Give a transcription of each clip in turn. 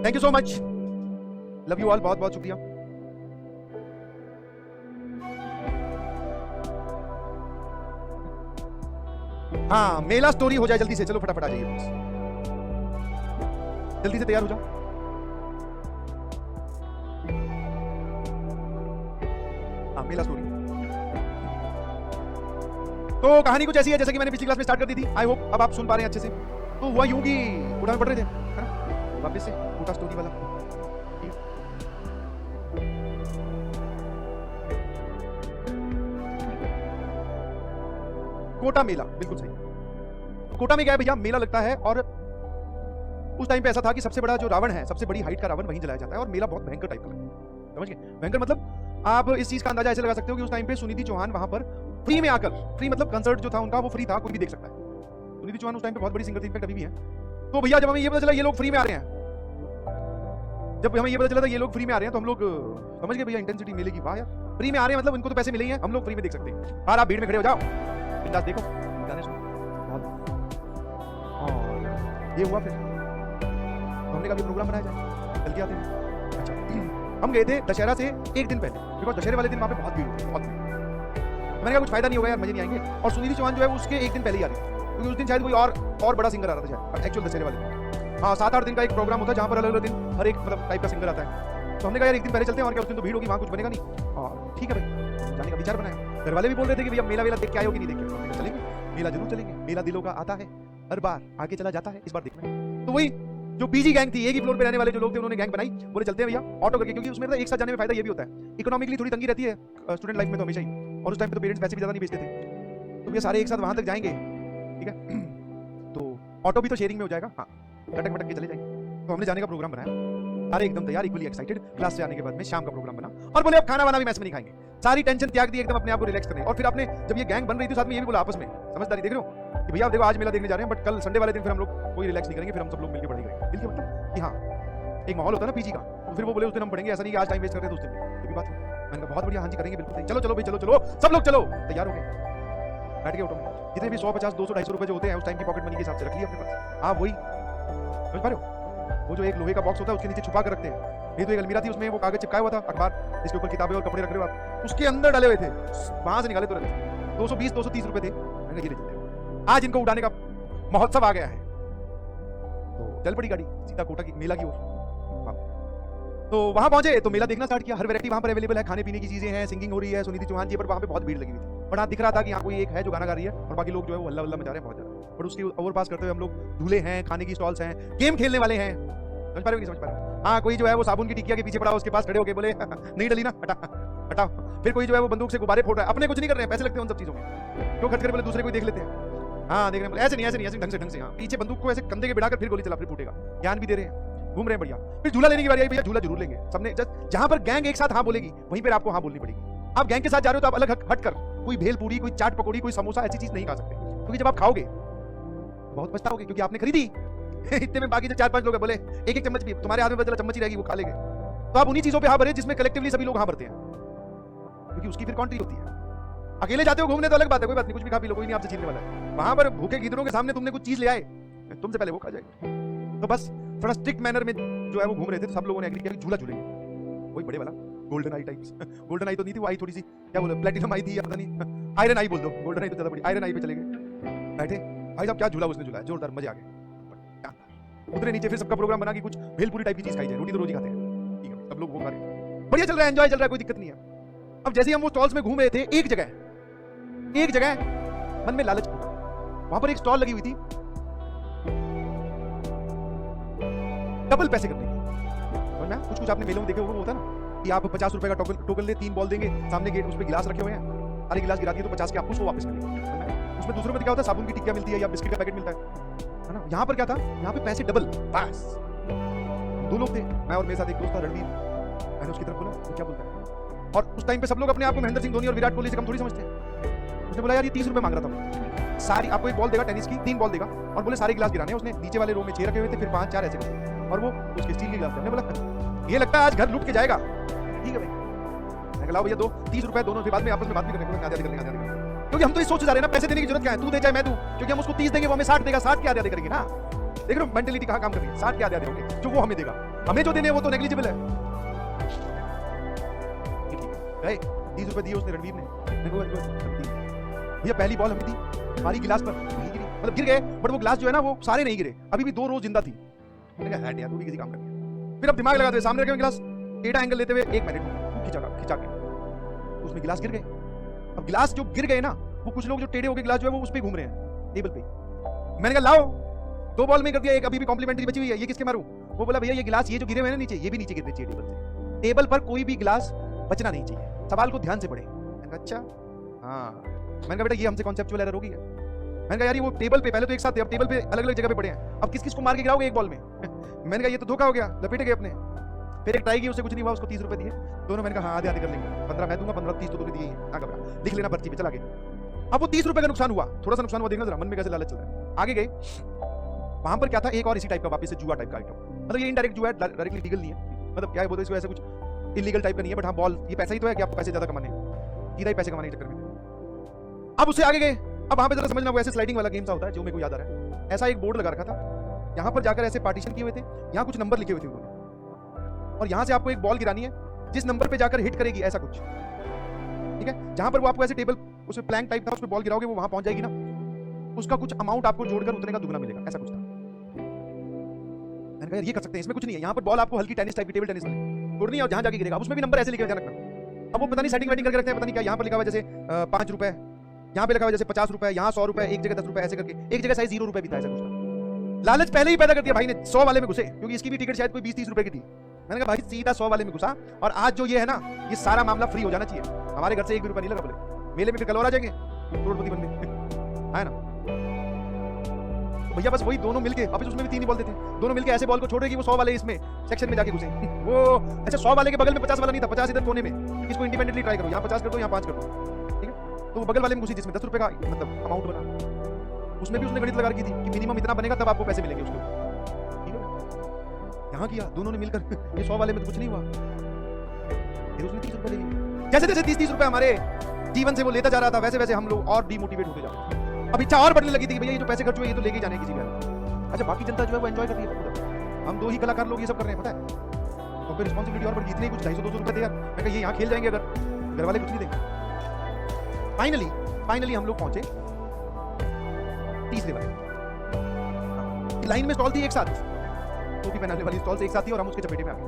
Thank you so much, love you all, बहुत बहुत शुक्रिया। हाँ, मेला स्टोरी हो जाए जल्दी से, चलो फटाफट आ जाइए, जल्दी से तैयार हो जाओ। हाँ, मेला स्टोरी। तो कहानी कुछ ऐसी है जैसे कि मैंने पिछली क्लास में स्टार्ट कर दी थी। आई होप अब आप सुन पा रहे हैं अच्छे से। तो हुआ यूं कि कोटा में पढ़ रहे थे, है ना, वापस से कोटा स्टोरी वाला। कोटा मेला, बिल्कुल सही। कोटा में क्या है भैया, मेला लगता है और उस टाइम पे ऐसा था कि सबसे बड़ा जो रावण है, सबसे बड़ी हाइट का रावण वहीं जलाया जाता है और मेला बहुत भयंकर टाइप का लगता है, समझ गए। भयंकर मतलब आप इस चीज का अंदाजा ऐसे लगा सकते हो कि उस टाइम पे सुनिधि चौहान वहां पर फ्री में आकर, फ्री मतलब कंसर्ट जो था उनका वो फ्री था, कोई भी देख सकता है। सुनिधि चौहान उस टाइम पे बहुत बड़ी सिंगर थी, इनफैक्ट अभी भी है। तो भैया जब हमें ये पता चला ये लोग फ्री में आ रहे हैं, जब हमें ये पता चला था ये लोग फ्री में आ रहे हैं, तो हम लोग समझ गए भैया इंटेंसिटी मेले की, वाह यार फ्री में आ रहे हैं मतलब इनको तो पैसे मिले ही हैं, हम लोग फ्री में देख सकते हैं। और आप भीड़ में खड़े हो जाओ, बिंदास देखो, गाने सुनो। और ये हुआ फिर तो हमने कहा प्रोग्राम बनाया जाए, चल के आते हैं। अच्छा, हम गए थे दशहरा से एक दिन पहले, बिकॉज दशहरे वाले दिन वहाँ पे बहुत भीड़ होती है, बहुत भीड़। मैंने कहा कुछ फायदा नहीं होगा यार, मजे नहीं आएंगे। और सुनिधि चौहान जो है उसके एक दिन पहले ही आ रही है, क्योंकि उस दिन शायद कोई और बड़ा सिंगर आ रहा था शायद, एक्चुअल दशहरे वाले दिन। हाँ, 7-8 दिन का एक प्रोग्राम होता है जहाँ पर अलग अलग दिन हर एक मतलब टाइप का सिंगर आता है। तो हमने कहा यार एक दिन पहले चलते हैं, और क्या उस दिन तो भीड़ होगी, वहाँ कुछ बनेगा नहीं। और ठीक है भाई, जाने का विचार बनाया। घर वाले भी बोल रहे थे कि भैया मेला वेला देख के आए हो कि नहीं देख के, चलेंगे मेला जरूर चलेंगे, मेला दिलों का आता है, हर बार आगे चला जाता है, इस बार देखना है। तो वही जो पीजी गैंग थी, एक ही फ्लोर पे रहने वाले जो लोग थे, उन्होंने गैंग बनाई, बोले चलते हैं भैया ऑटो करके, क्योंकि उसमें एक साथ जाने में फायदा ये भी होता है, इकोनॉमिकली थोड़ी तंगी रहती है स्टूडेंट लाइफ में तो हमेशा ही, और उस टाइम पे तो पेरेंट्स पैसे भी ज्यादा नहीं भेजते थे। तो ये सारे एक साथ वहां तक जाएंगे, ठीक है, तो ऑटो भी तो शेयरिंग में हो जाएगा, हाँ, लटक मटक के चले जाएंगे। तो हमने जाने का प्रोग्राम बनाया, सारे एकदम तैयार, इक्वली एक्साइटेड। क्लास से आने के बाद में शाम का प्रोग्राम बना, और बोले अब खाना वाना भी मैस में नहीं खाएंगे, सारी टेंशन त्याग दी, एकदम अपने आप को रिलैक्स करने। और फिर आपने जब ये गैंग बन रही थी साथ में ये भी बोला आपस में, समझदारी देख रहे हो कि भैया देखो आज मेला देखने जा रहे हैं, बट कल संडे वाले दिन फिर हम लोग कोई रिलैक्स नहीं करेंगे, फिर हम सब लोग मिलकर पढ़ाई करेंगे। मिलकर मतलब कि हाँ एक माहौल होता है ना पीजी का, तो फिर वो बोले उस दिन हम पढ़ेंगे, ऐसा नहीं कि आज टाइम वेस्ट करते हैं, तो उस दिन ये भी बात है। मैंने कहा बहुत बढ़िया, हाँ जी करेंगे बिल्कुल, चलो चलो भाई, चलो चलो सब लोग चलो, तैयार हो गए, बैठ गए ऑटो में। जितने भी 100, 50, 200, 250 रुपए जो होते हैं उस टाइम की पॉकेट मनी के हिसाब से रख लिया अपने पास। हाँ वही समझ पा रहे हो, वो जो एक लोहे का बॉक्स होता है उसके नीचे छुपा कर रखते हैं। नहीं तो एक अलमीरा थी, उसमें वो कागज चिपकाया हुआ था, अखबार, इसके ऊपर किताबें और कपड़े रख रहे हो आप, उसके अंदर डाले हुए थे, वहां से निकाले तुरंत। 220, 230 रुपए थे। मैंने कहा ये ले चलते हैं, आज इनको उड़ाने का महोत्सव आ गया है। तो चल पड़ी गाड़ी सीधा कोटा की मेला की ओर। तो वहां पहुंचे तो मेला देखना स्टार्ट किया, हर वैरायटी वहां पर अवेलेबल है, खाने पीने की चीजें हैं, सिंगिंग हो रही है सुनिधि चौहान जी पर, वहां पे बहुत भीड़ लगी हुई थी। बट हाँ दिख रहा था कि यहाँ कोई एक है जो गाना गा रही है, और बाकी लोग जो है वो हल्ला हल्ला मचा रहे हैं बहुत ज्यादा। बट उसकी ओवरपास करते हुए हम लोग झूले हैं, खाने की स्टॉल्स हैं, गेम खेलने वाले हैं, समझ पा रहे हो नहीं समझ पा रहे हो। हाँ कोई जो है वो साबुन की टिकिया के पीछे पड़ा, उसके पास खड़े होके बोले नहीं डली ना, हटा हटाओ। फिर कोई जो है वो बंदूक से गुब्बारे फोड़ रहा है, अपने कुछ नहीं कर रहे हैं, पैसे लगते हैं उन सब चीजों में, क्यों खर्च कर बोले दूसरे को देख लेते हैं। हाँ देख रहे हैं, ऐसे नहीं ऐसे नहीं, ऐसे ढंग से हाँ, पीछे बंदूक को ऐसे कंधे के बिठाकर फिर गोली चला, फिर फूटेगा, ज्ञान भी दे रहे हैं, घूम रहे हैं बढ़िया। फिर झूला लेने की बारी आई, भैया झूला जरूर लेंगे सबने, जहां पर गैंग एक साथ हाँ बोलेगी वहीं पर आपको हाँ बोलनी पड़ेगी। आप गैंग के साथ जा रहे हो तो आप अलग हट कर कोई भेल पूरी, कोई चाट पकौड़ी, कोई समोसा ऐसी चीज नहीं खा सकते, क्योंकि जब आप खाओगे बहुत पछताओगे, क्योंकि आपने खरीदी इतने में बाकी जो 4-5 लोग बोले एक चम्मच भी तुम्हारे हाथ में बचला चम्मच ही रहेगी, वो खा लेंगे। तो आप उन्हीं चीजों पे हाँ भरे जिसमें कलेक्टिवली सभी लोग हाँ भरते हैं, क्योंकि उसकी फिर क्वांटिटी होती है। अकेले जाते हो घूमने तो अलग बात है, कोई बात नहीं, कुछ भी खा पी लो, कोई नहीं आपसे छीनने वाला है। वहां पर भूखे गिदड़ों के सामने तुमने कुछ चीज ले आए, तुमसे पहले वो खा जाएगा। तो बस थोड़ा स्ट्रिक्ट मैनर में जो है वो घूम रहे थे, तो सब लोगों ने एग्री किया कि झूला झूलेंगे, वही बड़े वाला गोल्डन आई टाइप्स। गोल्डन आई तो नहीं थी, वो आई थोड़ी सी क्या बोले प्लेटिनम आई थी या पता नहीं, आयरन आई बोल दो, गोल्डन आई तो ज्यादा बड़ी, आयरन आई पे चले गए, बैठे भाई साहब क्या झूला उसने झूला, जोरदार मजे आ गए। उतरे नीचे, फिर सबका प्रोग्राम बना कि कुछ भेलपूरी टाइप की चीज खाई जाए, रोटी तो रोज ही खाते हैं, ठीक है सब लोग वो खा रहे, बढ़िया चल रहा है, एंजॉय चल रहा है, कोई दिक्कत नहीं है। अब जैसे हम वो स्टॉल्स में घूम रहे थे, एक जगह मन में लालच फूटा, वहां पर एक स्टॉल लगी हुई थी डबल पैसे करने की। कुछ आपने मेलों में देखे होगा, वो होता है ना कि आप 50 रुपए का टोकन ले, 3 बॉल देंगे, सामने गेट उस पे गिलास रखे हुए हैं, सारे गिलास गिरा दिए तो 50 के आपको 100 वापस मिलेंगे। उसमें दूसरों में क्या होता है, साबुन की टिकिया मिलती है या बिस्किट का पैकेट मिलता है ना। यहाँ पर क्या था, यहाँ पे पैसे डबल, बस 2 लोग थे, मैं और मेरे साथ एक दोस्त था रणवीर। मैंने उसकी तरफ बोला वो क्या बोलता है, और उस टाइम पे सब लोग अपने आप को महेंद्र सिंह धोनी और विराट कोहली से कम थोड़ी समझते हैं। उसने बोला यार ये 30 रुपए मांग रहा था, सारी आपको एक बॉल देगा टेनिस की, 3 बॉल देगा, और बोले सारे गिलास गिराने। उसने नीचे वाले रो में 6 रखे हुए थे, फिर 5-4 ऐसे करते, और वो उसके स्टील के गिलास थे। हमने बोला ये लगता है आज घर लूट के जाएगा, ठीक है भाई। मैं लाओ भैया 30 रुपए दोनों, फिर बाद में आपस में बात भी करने, आधे करने, क्योंकि हम तो ये सोच जा रहे हैं ना पैसे देने की जरूरत क्या है, तू दे चाहे मैं दूं, क्योंकि हम उसको 30 देंगे वो हमें 60 देगा, 60 के आधे करेंगे ना। देख रहे हो मेंटलिटी कहां काम कर रही है, 60 के आधे होंगे जो वो हमें देगा। हमें जो देने हैं वो तो नेग्लिजिबल है। ठीक है गए 30 रुपए दिए उसने रणवीर ने, भैया पहली बॉल हमें दी, हमारी गिलास पर नहीं गिरी, मतलब गिर गए बट वो गिलास जो है ना वो सारे नहीं गिरे, अभी भी 2 रोज जिंदा थी। मैंने कहा हट यार तू भी किसी काम कर दिया। फिर अब दिमाग लगाते हुए सामने रखे गिलास टेढ़ा एंगल लेते हुए 1 मिनट खिंचा के उसमें गिलास गिर गए। अब गिलास जो गिर गए ना वो कुछ लोग जो टेढ़े होकर गिलास जो है वो उस पे घूम रहे हैं टेबल पे। मैंने कहा लाओ 2 बॉल में कर दिया, एक अभी भी कॉम्प्लीमेंट्री बची हुई है, ये किसके मारूं? वो बोला भैया ये गिलास ये जो गिरे हुए हैं ना नीचे, ये भी नीचे गिरने चाहिए टेबल से, टेबल पर कोई भी गिलास बचना नहीं चाहिए, सवाल को ध्यान से पढ़े। मैंने कहा अच्छा हाँ, मैंने कहा बेटा ये हमसे कॉन्सेप्चुअल एरर होगी। मैंने कहा यार ये वो टेबल पे पहले तो एक साथ थे, अब टेबल पे अलग अलग जगह पे पड़े हैं, अब किस किस को मार के गिराओगे एक बॉल में? मैंने कहा ये तो धोखा हो गया, लपेट गए अपने। फिर एक ट्राई की, उससे कुछ नहीं हुआ, उसको 30 रुपए दिए दोनों। मैंने कहा हाँ आधे आधे कर लेंगे, 15 मैं दूंगा, 15 30 तो तूने दिए, हाँ घबरा लिख लेना पर्ची पे, चला गया। अब वो 30 रुपए का नुकसान हुआ, थोड़ा सा नुकसान हुआ, देखना जरा मन में कैसे लालच चल रहा है। आगे गए, वहां पर क्या था, एक और इसी टाइप का वापस से जुआ टाइप का आइटम, मतलब ये इनडायरेक्ट जुआ है, डायरेक्टली लीगल नहीं है, मतलब क्या है बोलते इसको, ऐसा कुछ इलीगल टाइप का नहीं है, बट हाँ बॉल ये पैसा ही तो है कि आपको पैसे ज्यादा कमाने, सीधा ही पैसे कमाने के चक्कर में। अब उससे आगे गए, अब वहां पे जरा समझना, वो ऐसे स्लाइडिंग वाला गेम सा होता है जो मेरे को याद आ रहा है, ऐसा एक बोर्ड लगा रखा था, यहाँ पर जाकर ऐसे पार्टीशन किए हुए थे, यहाँ कुछ नंबर लिखे हुए थे उन्होंने, और यहाँ से आपको एक बॉल गिरानी है, जिस नंबर पे जाकर हिट करेगी ऐसा कुछ, ठीक है, जहां पर वो आपको ऐसे टेबल उसमें प्लैंक टाइप था, उस पे बॉल गिराओगे वो वहां पहुंच जाएगी ना, उसका कुछ अमाउंट आपको जोड़कर उतने का दुगना मिलेगा, ऐसा कुछ था। मैंने कहा यार ये कर सकते हैं, इसमें कुछ नहीं है, यहाँ पर बॉल आपको हल्की टेनिस टाइप की, टेबल टेनिस वाली छोड़नी है, और जहां जाके गिरेगा उसमें भी नंबर ऐसे लिखे हुए ध्यान रखना। अब वो पता नहीं सेटिंग वेटिंग करके रखते हैं, पता नहीं क्या, यहाँ पर लिखा हुआ है जैसे 5 रुपए, यहाँ पे लिखा हुआ है जैसे 50 रुपए, यहाँ 100 रुपए, एक जगह 10 रुपए, ऐसे करके एक जगह शायद 0 रुपए भी था, ऐसा कुछ था। लालच पहले ही पैदा कर दिया भाई ने, 100 वाले में घुसे, क्योंकि इसकी भी टिकट शायद कोई 20-30 रुपए की थी। मैंने कहा भाई सीधा 100 वाले में घुसा, और आज जो ये है ना, ये सारा मामला फ्री हो जाना चाहिए, हमारे घर से 1 भी रुपया नहीं लगा, बोले मेले में फिर कल और आ जाएंगे करोड़पति बनने, है ना। तो भैया बस वही दोनों मिलके, अब उसमें भी 3 ही बॉल देते, दोनों मिलके ऐसे बॉल को छोड़ेगी, वो 100 वाले इसमें सेक्शन में जाके घुसे। वो अच्छा 100 वाले के बगल में 50 वाला नहीं था, 50 इधर कोने में, इसको इंडिपेंडेंटली ट्राई करो, यहाँ 50 कर दो, यहाँ 5 कर दो, ठीक है। तो वो बगल वाले में घुसी जिसमें 10 रुपए का मतलब अमाउंट बना, उसमें भी उसने गणित लगा रखी थी कि मिनिमम इतना बनेगा तब आपको पैसे मिलेंगे उसको, ठीक है। यहाँ किया दोनों ने मिलकर, ये 100 वाले में तो कुछ नहीं हुआ, फिर उसने 30 रुपए ले लिए, जैसे जैसे 30 रुपए हमारे जीवन से वो लेता जा रहा था, वैसे वैसे हम लोग और डिमोटिवेट होते जा रहे थे। अब इच्छा और बढ़ने लगी थी कि भैया ये जो पैसे खर्च हुए ये तो लेके जाने किसी भी। अच्छा बाकी जनता जो है वो एंजॉय कर रही है, हम 2 ही कलाकार लोग ये सब कर रहे हैं, पता है, तो फिर रिस्पॉन्सिबिलिटी और बढ़ गई, इतने कुछ 250-200 रुपए थे यार। मैं कहा ये यहाँ खेल जाएंगे अगर, घर वाले कुछ नहीं देंगे। फाइनली हम लोग पहुंचे तीसरे वाले, लाइन में स्टॉल थी एक साथ, टोपी पहनाने वाली स्टॉल से एक साथ थी, और हम उसके चपेटे में आ गए।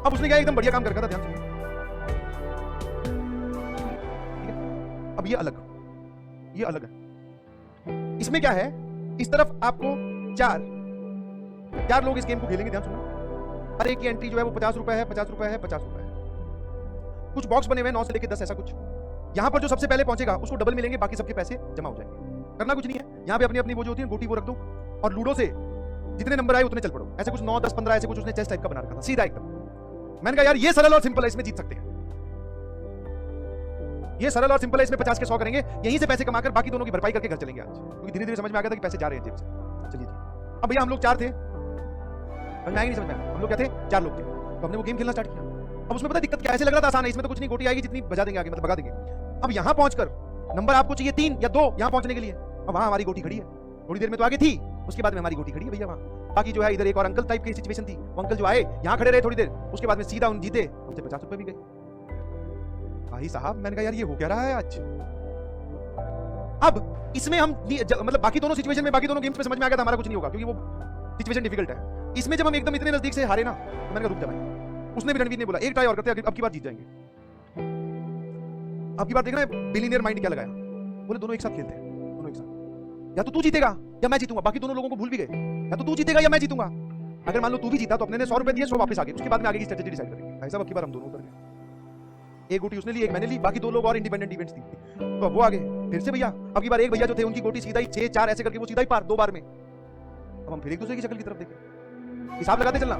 अब उसने क्या एकदम बढ़िया काम कर रखा था, ध्यान से, ठीक है। अब ये अलग है, इसमें क्या है, इस तरफ आपको 4 लोग इस गेम को खेलेंगे, ध्यान सुनो, हर एक की एंट्री जो है वो 50 रुपए है, 50 रुपए है, 50 रुपए है, कुछ बॉक्स बने हुए 9 से लेकर 10 ऐसा कुछ। यहाँ पर जो सबसे पहले पहुंचेगा उसको डबल मिलेंगे, बाकी सबके पैसे जमा हो जाएंगे, करना कुछ नहीं है, यहाँ पे अपनी अपनी वो जो होती है गोटी वो रख दो, और लूडो से जितने नंबर आए उतने चल पड़ो, ऐसे कुछ 9 10 15 ऐसे कुछ उसने चेस टाइप का बना रखा था, सीधा एकदम। मैंने कहा यार ये सरल और सिंपल है, इसमें जीत सकते हैं, ये सरल और सिंपल है, इसमें 50 के 100 करेंगे, यहीं से पैसे कमाकर बाकी दोनों की भरपाई करके घर चलेंगे आज, क्योंकि धीरे धीरे समझ में आ गया था कि पैसे जा रहे हैं जेब से। चलिए अब भैया हम लोग 4 थे, समझ में नहीं समझ में आया, हम लोग क्या थे, 4 लोग थे, तो हमने वो गेम खेलना स्टार्ट किया। अब उसमें पता दिक्कत क्या, ऐसे लग रहा था आसान है, इसमें तो कुछ नहीं, गोटी आएगी जितनी बजा देंगे आगे, मतलब भगा देंगे। अब यहाँ पहुंचकर नंबर आपको चाहिए 3 या 2 यहाँ पहुंचने के लिए, अब वहां हमारी गोटी खड़ी है, थोड़ी देर में तो आगे थी, उसके बाद में हमारी गोटी खड़ी है भैया वहां। बाकी जो है इधर एक और अंकल टाइप की सिचुएशन थी, वो अंकल जो आए यहाँ खड़े रहे थोड़ी देर, उसके बाद में सीधा उन जीते, हमसे 50 रुपए भी गए। भाई साहब मैंने कहा यार ये हो क्या रहा है आज। अब इसमें हम मतलब बाकी दोनों सिचुएशन में, बाकी दोनों गेम्स में समझ में आ गया था हमारा कुछ नहीं होगा, क्योंकि वो सिचुएशन डिफिकल्ट है। इसमें जब हम एकदम इतने नजदीक से हारे ना, तो मैंने कहा रुक जा भाई, उसने भी रणवीर ने बोला एक ट्राई और करते हैं, अब की बार जीत जाएंगे। अब की बार देखना बिलियनियर माइंड क्या लगाया, बोले दोनों एक साथ खेलते हैं, दोनों एक साथ, या तो तू जीतेगा या मैं जीतूंगा, बाकी दोनों लोगों को भूल भी गए, या तो तू जीतेगा या मैं जीतूंगा। अगर मान लो तू भी जीता तो अपने ने 100 रुपए दिए, 100 वापस आ गए, उसके बाद में आगे की स्ट्रेटेजी डिसाइड करेंगे। भाई साहब अब की बार हम दोनों उतर गए, एक गोटी उसने ली, एक मैंने ली, बाकी 2 लोग और इंडिपेंडेंट इवेंट्स थी, तो अब वो आगे फिर से भैया, अब की बार एक भैया जो थे उनकी गोटी सीधा ही 6 4 ऐसे करके वो सीधा ही पार 2 बार में। अब हम फिर एक दूसरे की शक्ल की तरफ देखें, हिसाब लगाते चलना।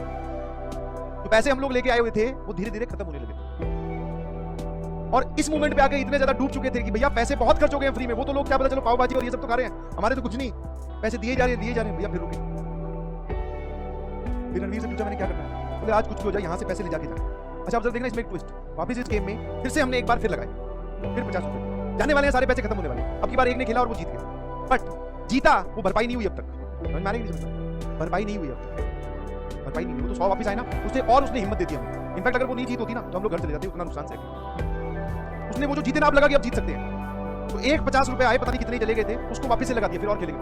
तो पैसे हम लोग लेके आए हुए थे वो धीरे धीरे खत्म होने लगे, और इस मोमेंट पे आके इतने ज्यादा डूब चुके थे कि भैया पैसे बहुत खर्च हो गए हैं फ्री में। वो तो लोग क्या पता चलो पाव भाजी और ये सब तो खा रहे हैं, हमारे तो कुछ नहीं, पैसे दिए जा रहे हैं भैया। फिर रुके, फिर रणवीर से पूछा मैंने क्या करना है, बोले आज कुछ भी हो जाए यहाँ से पैसे ले जाके जाना। अच्छा अब जरा देखना इसमें एक ट्विस्ट, वापस इस गेम में फिर से हमने एक बार फिर लगाए, फिर 50 रुपए जाने वाले हैं, सारे पैसे खत्म होने वाले। अब की बार एक ने खेला और वो जीत गया, बट जीता वो भरपाई नहीं हुई अब तक, समझ में आ रही है, भरपाई नहीं हुई अब तक। भरपाई नहीं हुई, वो तो 100 वापस आए ना, उसने और उसने हिम्मत दे दी हमें। इनफैक्ट अगर वो नहीं जीत होती ना तो हम लोग घर चले जाते, उतना नुकसान सह। उसने वो जो जीते ना आप लगा कि अब जीत सकते हैं, तो एक 50 रुपए आए, पता नहीं कितने चले गए थे, उसको वापस से लगा दिया, फिर और खेलेंगे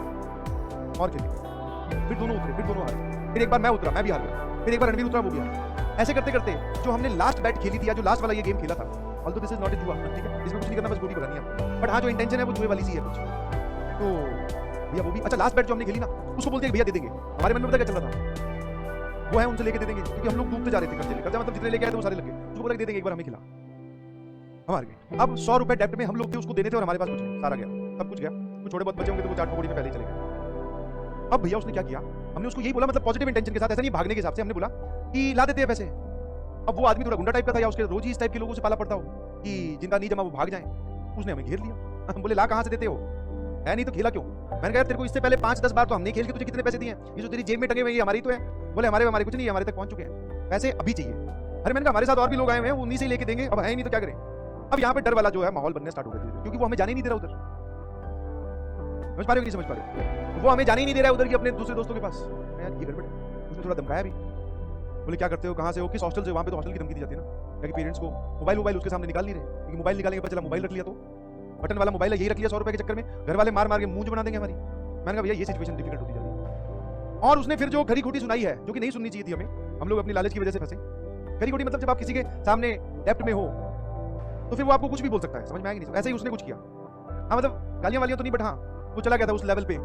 और खेलेंगे। फिर दोनों उतरे, फिर दोनों हारे, फिर एक बार मैं उतरा, मैं भी हार गया, फिर एक बार रणवीर उतरा, वो भी हार। ऐसे करते करते जो हमने लास्ट बैट खेली थी या जो लास्ट वाला ये गेम खेला था, although this is not a जुआ, ठीक है, इसमें कुछ नहीं करना, बस गोली बनानी है, बट हाँ जो इंटेंशन है वो जुए वाली सी है कुछ। तो भैया वो भी अच्छा, लास्ट बैट जो हमने खेली ना, उसको बोलते हैं भैया दे देंगे, हमारे मन में पता क्या चल रहा था, वो है उनसे लेके दे देंगे, क्योंकि हम लोग डूबते जा रहे थे कर्जे लेकर, मतलब जितने लेके आए थे वो सारे लगे, उसको बोला दे देंगे, एक बार हमें खिला, हम हार गए। अब 100 रुपए डेप्ट में हम लोग थे, उसको देने थे और हमारे पास कुछ नहीं, सारा गया, सब कुछ गया, कुछ थोड़े बहुत बचे होंगे तो वो चाट पकौड़ी में पहले ही चले गए। अब भैया उसने क्या किया, हमने उसको यही बोला, मतलब पॉजिटिव इंटेंशन के साथ, ऐसा नहीं भागने के हिसाब से, हमने बोला कि ला देते हैं पैसे। अब वो आदमी थोड़ा गुंडा टाइप का था, या उसके रोज ही इस टाइप के लोगों से पाला पड़ता हो कि जिनका नहीं जमा वो भाग जाए, उसने हमें घेर लिया। हम बोले ला कहां से देते हो, है नहीं तो खेला क्यों? मैंने कहा तेरे को इससे पहले 5-10 बार तो हमने खेल के तुझे कितने पैसे दिए हैं, ये जो तेरी जेब में टंगे हुए ये हमारी तो है। बोले हमारे कुछ नहीं है, हमारे तक पहुंच चुके हैं, पैसे अभी चाहिए। अरे मैंने कहा हमारे साथ और भी लोग आए हुए हैं, उन्हीं से लेके देंगे, अब है ही नहीं तो क्या करें। अब यहाँ पे डर वाला जो है माहौल बनने स्टार्ट हो गया, क्योंकि वो हमें जाने ही नहीं दे रहा उधर। समझ पा रहे हो कि नहीं समझ पा रहे हो? वो हमें जाने ही नहीं दे रहा है उधर की अपने दूसरे दोस्तों के पास। यार ये गड़बड़ है। उसने थोड़ा धमकाया भी, बोले क्या करते हो, कहाँ से हो, किस हॉस्टल से, वहाँ पे तो हॉस्टल की धमकी दी जाती है ना, ताकि पेरेंट्स को मोबाइल उसके सामने निकाल नहीं रहे, क्योंकि मोबाइल निकालेंगे पता चला मोबाइल रख लिया, तो बटन वाला मोबाइल है, यही रख लिया 100 रुपए के चक्कर में, घर वाले मार के मूंज बना देंगे हमारी। मैंने कहा भैया ये सिचुएशन डिफिकल्ट होती जा रही है। और उसने फिर जो खरी खोटी सुनाई है, जो कि नहीं सुननी चाहिए थी हमें, हम लोग अपनी लालच की वजह से फंसे। खरी खोटी मतलब जब आप किसी के सामने डेप्ट में हो तो फिर वो आपको कुछ भी बोल सकता है, समझ में आएगी नहीं, ऐसे ही उसने कुछ किया। हाँ मतलब गालियां वालियां तो नहीं, बट हाँ वो चला गया था उस लेवल पे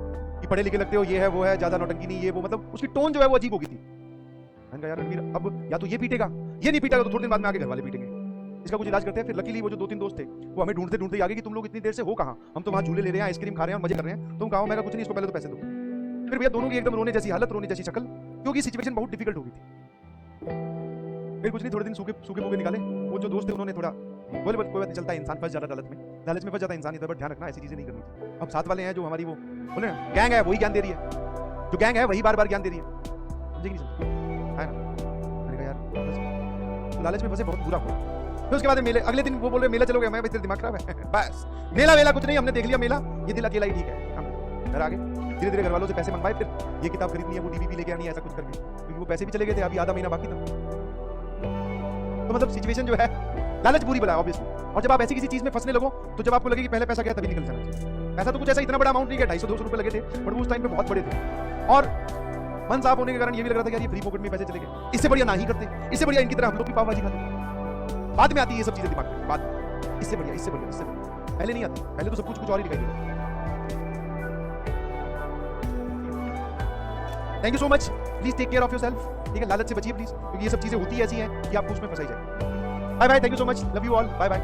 कि पढ़े लिखे लगते हो, ये है वो है, ज्यादा नौटंकी नहीं, ये वो, मतलब उसकी टोन जो है वो अजीब हो गई थी। मैंने कहा यार रणवीर अब या तो ये पीटेगा, ये नहीं पीटेगा तो थोड़ी दिन बाद में आके घर वाले पीटेंगे, इसका कुछ इलाज करते हैं। फिर लकीली वो जो 2-3 दोस्त थे वो हमें ढूंढते ढूंढते आगे कि तुम लोग इतनी देर से हो कहाँ, हम तो वहाँ झूले ले रहे हैं, आइसक्रीम खा रहे हैं, मजे कर रहे हैं, तुम कहाँ हो? मैं कुछ नहीं, इसको पहले तो पैसे दो। फिर भैया दोनों की एकदम रोने जैसी हालत, रोने जैसी शक्ल, क्योंकि सिचुएशन बहुत डिफिकल्ट हो गई थी। फिर कुछ नहीं, थोड़े दिन सूखे भूखे निकाले। वो जो दोस्त थे उन्होंने थोड़ा बोले कोई बात नहीं, चलता है, इंसान फंस जाता लालच में फंस जाता है इंसान, इधर, बट ध्यान रखना ऐसी चीजें नहीं करनी चाहिए। अब साथ वाले हैं जो हमारी वो बोले ना गैंग है, वही ज्ञान दे रही है, जो गैंग है वही बार बार ज्ञान दे रही है, समझे कि नहीं समझे? है ना? मैंने कहा यार लालच में फंसे, बहुत बुरा हुआ। फिर उसके बाद मेले, अगले दिन वो बोल रहे मेला चलोगे, मैं तेरा दिमाग खराब है बस मेला वेला कुछ नहीं, हमने देख लिया मेला, ये दिल अकेला ही ठीक है। हम घर आ गए, धीरे धीरे घर वालों से पैसे मंगवाए, फिर ये किताब खरीदनी है, वो डीवीडी लेके आनी है, ऐसा कुछ करके, क्योंकि वो पैसे भी चले गए थे, अभी आधा महीना बाकी था। तो मतलब सिचुएशन जो है, लालच बुरी बला है ऑब्वियसली। और जब आप ऐसी किसी चीज में फंसने लगो तो जब आपको लगे कि पहले पैसा गया तभी निकल जाना चाहिए। पैसा तो कुछ ऐसा इतना बड़ा अमाउंट नहीं गया, 250-200 रुपए लगे थे, बट वो उस टाइम पे बहुत बड़े थे, और मन साफ होने के कारण ये भी लग रहा था कि यार ये फ्री पॉकेट में पैसे चले गए, इससे बढ़िया ना ही करते, इससे बढ़िया इनकी तरह हम लोग भी पावभाजी खाते। बाद में आती है ये सब चीजें दिमाग में, बाद में इससे बढ़िया, पहले नहीं आती, पहले तो सब कुछ और ही दिखाई देता। Thank you so much, please take care of yourself, ठीक है, लालच से बचिए प्लीज, क्योंकि ये सब चीजें होती ऐसी हैं कि आपको उसमें फंसाई जाए। Bye bye, thank you so much, love you all, bye bye.